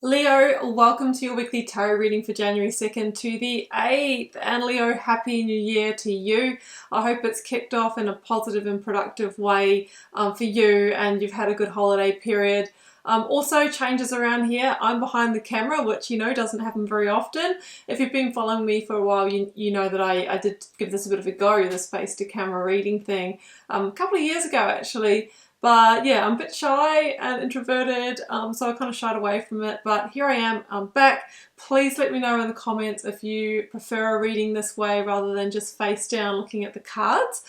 Leo, welcome to your weekly tarot reading for January 2nd to the 8th. And Leo, Happy New Year to you. I hope it's kicked off in a positive and productive way for you and you've had a good holiday period. Also, changes around here. I'm behind the camera, which doesn't happen very often. If you've been following me for a while, you know that I did give this a bit of a go, this face to camera reading thing, a couple of years ago actually. But yeah, I'm a bit shy and introverted, so I kind of shied away from it. But here I am, I'm back. Please let me know in the comments if you prefer a reading this way rather than just face down looking at the cards.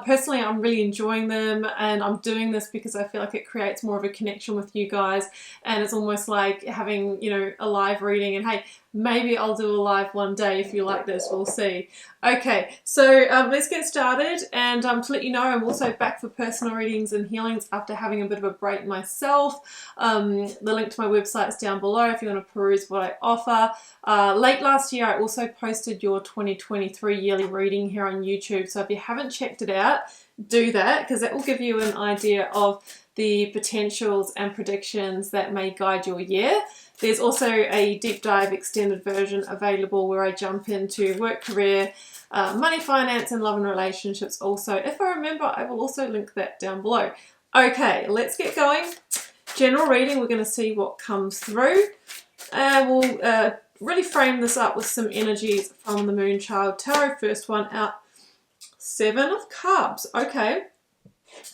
Personally, I'm really enjoying them and I'm doing this because I feel like it creates more of a connection with you guys and it's almost like having, a live reading. And hey, maybe I'll do a live one day if you like this, we'll see. Okay, so let's get started, and to let you know, I'm also back for personal readings and healings after having a bit of a break myself. The link to my website is down below if you want to peruse what I offer. Late last year, I also posted your 2023 yearly reading here on YouTube, so if you haven't checked it out, do that because that will give you an idea of the potentials and predictions that may guide your year. There's also a deep dive extended version available where I jump into work, career, money, finance, and love and relationships also. If I remember, I will also link that down below. Okay, let's get going. General reading, we're going to see what comes through. We'll really frame this up with some energies from the Moonchild Tarot. First one out, Seven of Cups. Okay.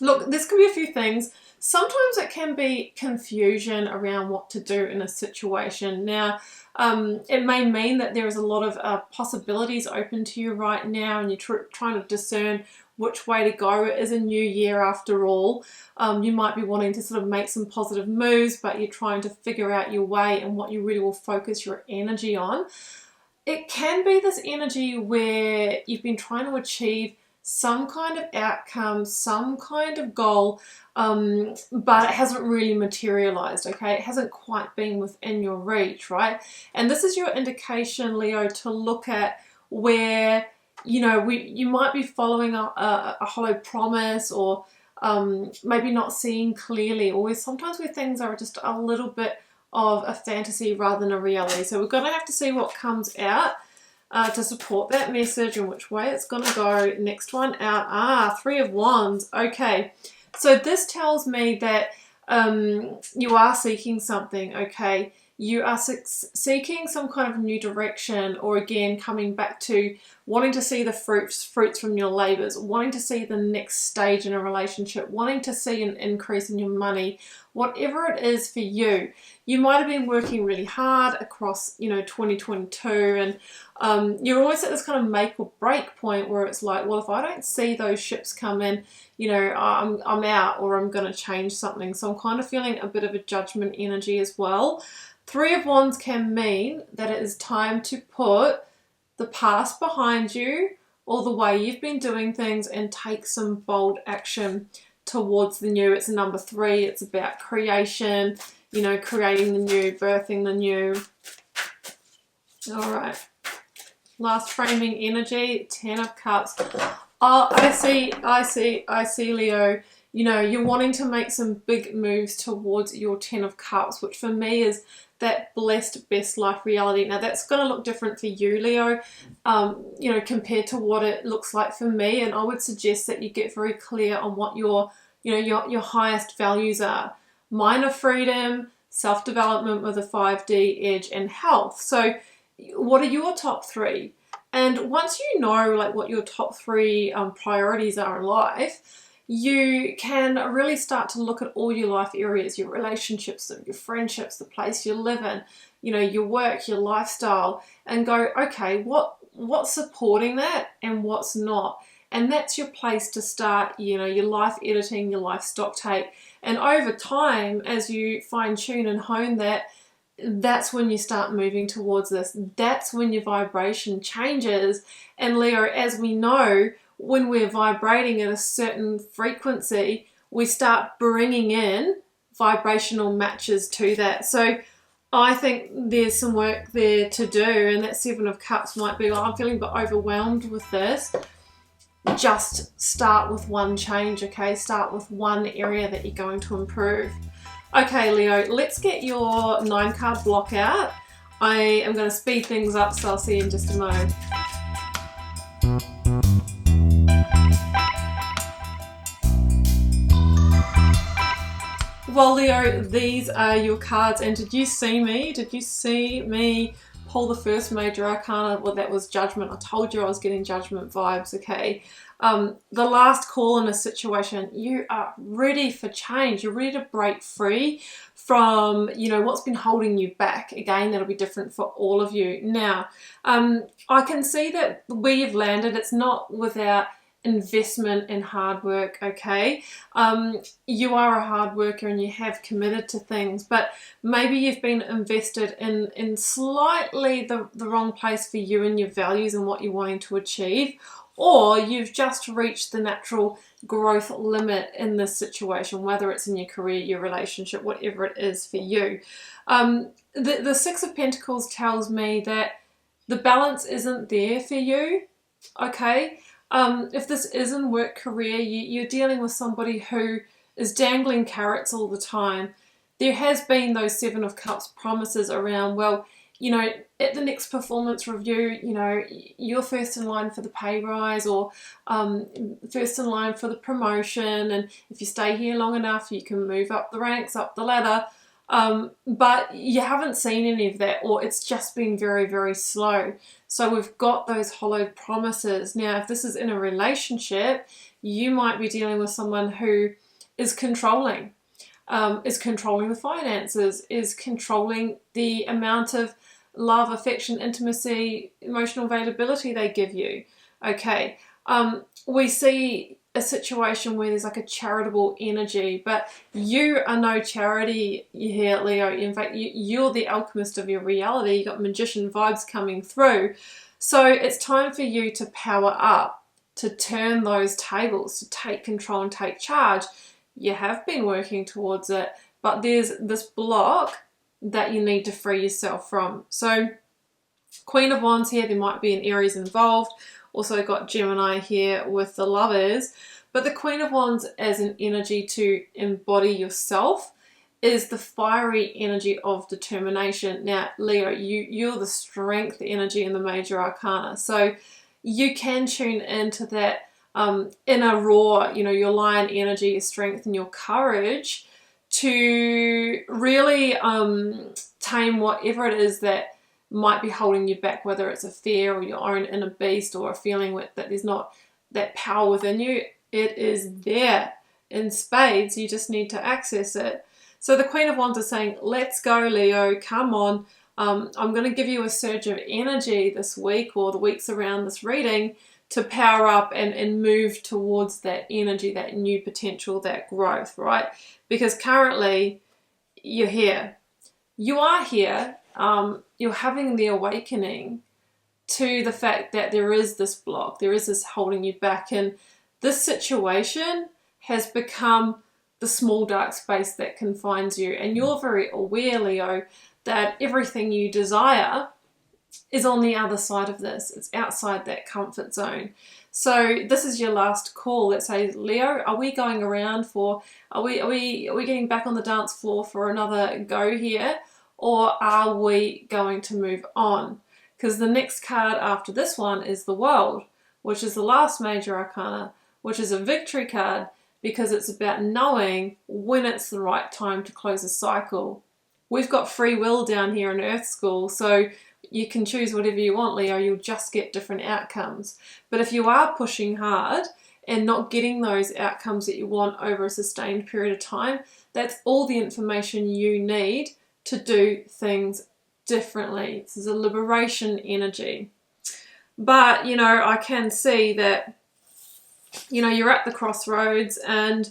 Look, this can be a few things. Sometimes it can be confusion around what to do in a situation. Now, it may mean that there is a lot of possibilities open to you right now and you're trying to discern which way to go. It is a new year after all. You might be wanting to sort of make some positive moves, but you're trying to figure out your way and what you really will focus your energy on. It can be this energy where you've been trying to achieve some kind of outcome, some kind of goal, but it hasn't really materialized, okay? It hasn't quite been within your reach, right? And this is your indication, Leo, to look at where, you might be following a hollow promise or maybe not seeing clearly, or sometimes where things are just a little bit of a fantasy rather than a reality. So we're going to have to see what comes out to support that message and which way it's going to go. Next one out, Three of Wands. Okay, so this tells me that you are seeking something, okay? You are seeking some kind of new direction, or again, coming back to wanting to see the fruits from your labors, wanting to see the next stage in a relationship, wanting to see an increase in your money, whatever it is for you. You might have been working really hard across, 2022, and you're always at this kind of make or break point where it's like, well, if I don't see those ships come in, I'm out, or I'm going to change something. So I'm kind of feeling a bit of a judgment energy as well. Three of Wands can mean that it is time to put the past behind you or the way you've been doing things and take some bold action towards the new. It's number 3. It's about creation, creating the new, birthing the new. All right. Last framing energy, 10 of Cups. Oh, I see, Leo. You're wanting to make some big moves towards your 10 of Cups, which for me is that blessed best life reality. Now that's going to look different for you, Leo, compared to what it looks like for me. And I would suggest that you get very clear on what your highest values are. Mine are freedom, self-development with a 5D edge, and health. So what are your top 3? And once you know what your top 3 priorities are in life, you can really start to look at all your life areas, your relationships, your friendships, the place you live in, your work, your lifestyle, and go, okay, what's supporting that and what's not? And that's your place to start, your life editing, your life stock take. And over time, as you fine tune and hone that, that's when you start moving towards this. That's when your vibration changes. And Leo, as we know, when we're vibrating at a certain frequency, we start bringing in vibrational matches to that. So I think there's some work there to do, and that 7 of Cups might be, I'm feeling a bit overwhelmed with this. Just start with one change, okay? Start with one area that you're going to improve. Okay, Leo, let's get your 9-card block out. I am going to speed things up, so I'll see you in just a moment. Well, Leo, these are your cards, and did you see me? Did you see me pull the first major arcana? Well, that was Judgment. I told you I was getting Judgment vibes, okay? The last call in a situation, you are ready for change. You're ready to break free from, you know, what's been holding you back. Again, that'll be different for all of you. Now, I can see that where you've landed, it's not without investment and hard work, okay? You are a hard worker and you have committed to things, but maybe you've been invested in slightly the wrong place for you and your values and what you're wanting to achieve, or you've just reached the natural growth limit in this situation, whether it's in your career, your relationship, whatever it is for you. The Six of Pentacles tells me that the balance isn't there for you, okay? If this is in work career, you're dealing with somebody who is dangling carrots all the time. There has been those Seven of Cups promises around, well, you know, at the next performance review, you know, you're first in line for the pay rise, or first in line for the promotion, and if you stay here long enough, you can move up the ranks, up the ladder. But you haven't seen any of that, or it's just been very, very slow. So we've got those hollowed promises. Now, if this is in a relationship, you might be dealing with someone who is controlling the finances, is controlling the amount of love, affection, intimacy, emotional availability they give you. Okay, we see a situation where there's like a charitable energy, but you are no charity here, Leo. In fact, you're the alchemist of your reality. You got magician vibes coming through. So it's time for you to power up, to turn those tables, to take control and take charge. You have been working towards it, but there's this block that you need to free yourself from. So Queen of Wands here, there might be an Aries involved. Also got Gemini here with the Lovers. But the Queen of Wands as an energy to embody yourself is the fiery energy of determination. Now, Leo, you're the strength energy in the major arcana. So you can tune into that inner raw, you know, your lion energy, your strength and your courage to really tame whatever it is that might be holding you back, whether it's a fear or your own inner beast, or a feeling that there's not that power within you. It is there in spades. You just need to access it. So the Queen of Wands is saying, let's go, Leo, come on. I'm going to give you a surge of energy this week, or the weeks around this reading, to power up and move towards that energy, that new potential, that growth, right? Because currently you're here. You are here. You're having the awakening to the fact that there is this block, there is this holding you back, and this situation has become the small dark space that confines you. And you're very aware, Leo, that everything you desire is on the other side of this. It's outside that comfort zone. So this is your last call that says, Leo, are we going around for, are we getting back on the dance floor for another go here? Or are we going to move on? Because the next card after this one is the World, which is the last major arcana, which is a victory card, because it's about knowing when it's the right time to close a cycle. We've got free will down here in Earth School, so you can choose whatever you want, Leo. You'll just get different outcomes. But if you are pushing hard and not getting those outcomes that you want over a sustained period of time, that's all the information you need to do things differently. This is a liberation energy. But, you know, I can see that, you know, you're at the crossroads and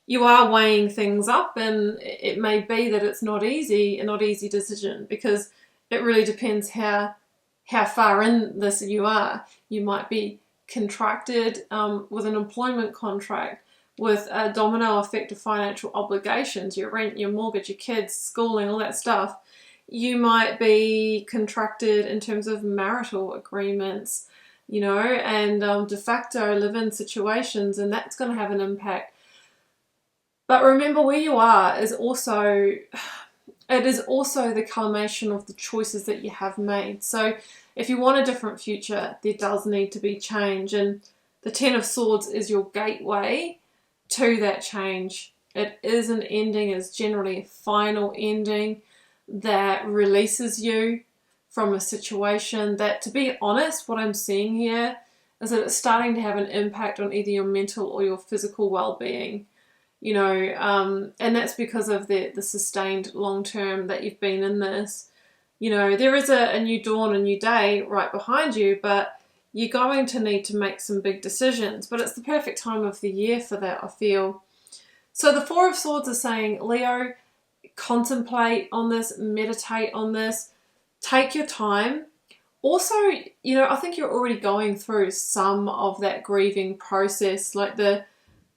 you are weighing things up, and it may be that it's not easy, a not easy decision, because it really depends how far in this you are. You might be contracted with an employment contract, with a domino effect of financial obligations, your rent, your mortgage, your kids, schooling, all that stuff. You might be contracted in terms of marital agreements, you know, and de facto live-in situations, and that's going to have an impact. But remember, where you are is also, it is also the culmination of the choices that you have made. So if you want a different future, there does need to be change. And the Ten of Swords is your gateway to that change. It is an ending, it's generally a final ending that releases you from a situation that, to be honest, what I'm seeing here is that it's starting to have an impact on either your mental or your physical well-being. You know, and that's because of the sustained long term that you've been in this. You know, there is a new dawn, a new day right behind you, but you're going to need to make some big decisions. But it's the perfect time of the year for that, I feel. So the Four of Swords is saying, Leo, contemplate on this, meditate on this, take your time. Also, you know, I think you're already going through some of that grieving process. Like the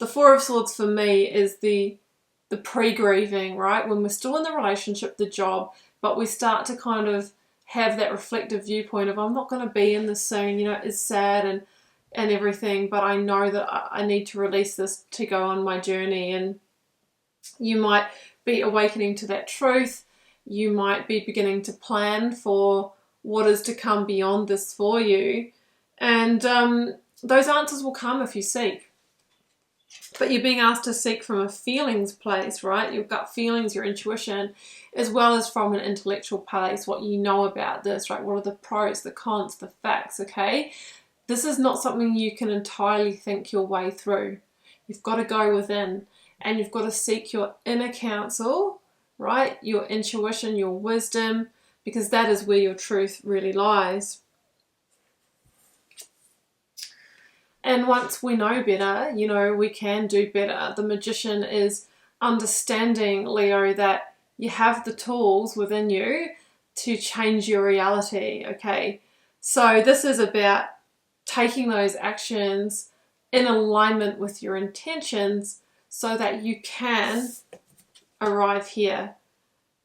Four of Swords for me is the pre-grieving, right? When we're still in the relationship, the job, but we start to kind of have that reflective viewpoint of, I'm not going to be in this soon, you know, it's sad and everything, but I know that I need to release this to go on my journey. And you might be awakening to that truth. You might be beginning to plan for what is to come beyond this for you. And those answers will come if you seek. But you're being asked to seek from a feelings place, right? Your gut feelings, your intuition, as well as from an intellectual place, what you know about this, right? What are the pros, the cons, the facts, okay? This is not something you can entirely think your way through. You've got to go within and you've got to seek your inner counsel, right? Your intuition, your wisdom, because that is where your truth really lies. And once we know better, you know, we can do better. The Magician is understanding, Leo, that you have the tools within you to change your reality, okay? So this is about taking those actions in alignment with your intentions so that you can arrive here.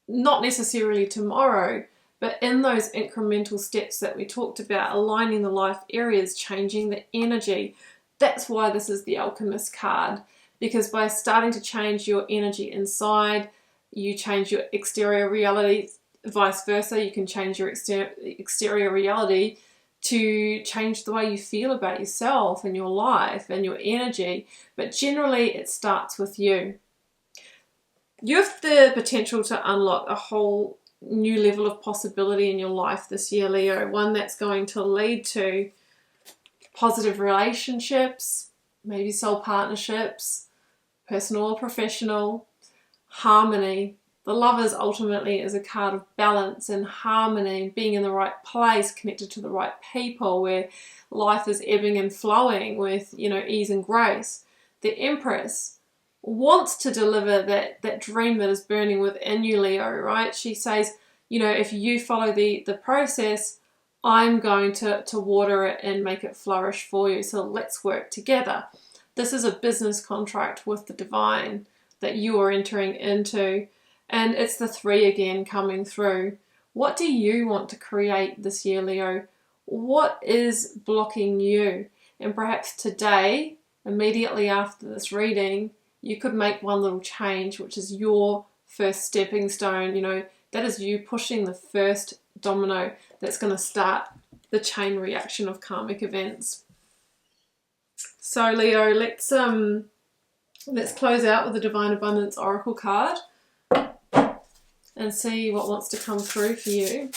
Not necessarily tomorrow, but in those incremental steps that we talked about, aligning the life areas, changing the energy. That's why this is the Alchemist card, because by starting to change your energy inside, you change your exterior reality, vice versa. You can change your exterior reality to change the way you feel about yourself and your life and your energy. But generally, it starts with you. You have the potential to unlock a whole new level of possibility in your life this year, Leo. One that's going to lead to positive relationships, maybe soul partnerships, personal or professional, harmony. The Lovers ultimately is a card of balance and harmony, being in the right place, connected to the right people, where life is ebbing and flowing with, you know, ease and grace. The Empress wants to deliver that dream that is burning within you, Leo, right? She says, you know, if you follow the process, I'm going to water it and make it flourish for you. So let's work together. This is a business contract with the divine that you are entering into. And it's the 3 again coming through. What do you want to create this year, Leo? What is blocking you? And perhaps today, immediately after this reading, you could make one little change, which is your first stepping stone. You know, that is you pushing the first domino that's going to start the chain reaction of karmic events. So Leo, let's close out with the Divine Abundance Oracle card and see what wants to come through for you.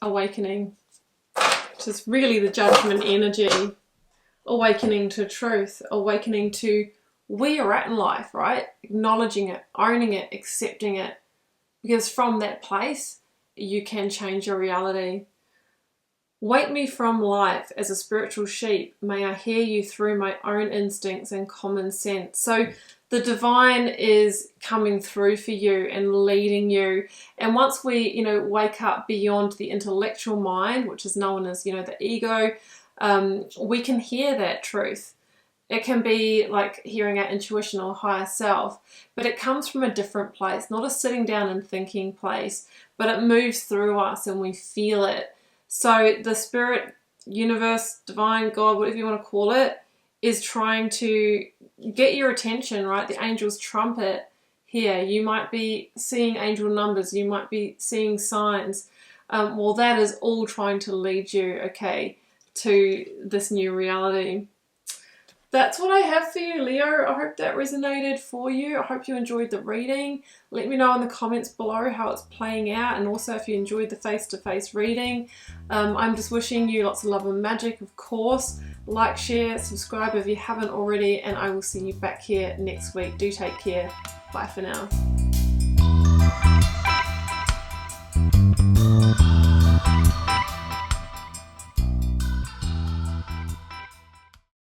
Awakening, which is really the Judgment energy. Awakening to truth, awakening to where you're at in life, right? Acknowledging it, owning it, accepting it. Because from that place, you can change your reality. Wake me from life as a spiritual sheep. May I hear you through my own instincts and common sense. So the divine is coming through for you and leading you. And once we, you know, wake up beyond the intellectual mind, which is known as, you know, the ego, we can hear that truth. It can be like hearing our intuition or higher self, but it comes from a different place, not a sitting down and thinking place, but it moves through us and we feel it. So the spirit, universe, divine, God, whatever you want to call it, is trying to get your attention, right? The angel's trumpet here. You might be seeing angel numbers, you might be seeing signs. Well, that is all trying to lead you, okay, to this new reality. That's what I have for you, Leo. I hope that resonated for you. I hope you enjoyed the reading. Let me know in the comments below how it's playing out, and also if you enjoyed the face-to-face reading. I'm just wishing you lots of love and magic, of course. Like, share, subscribe if you haven't already, and I will see you back here next week. Do take care. Bye for now.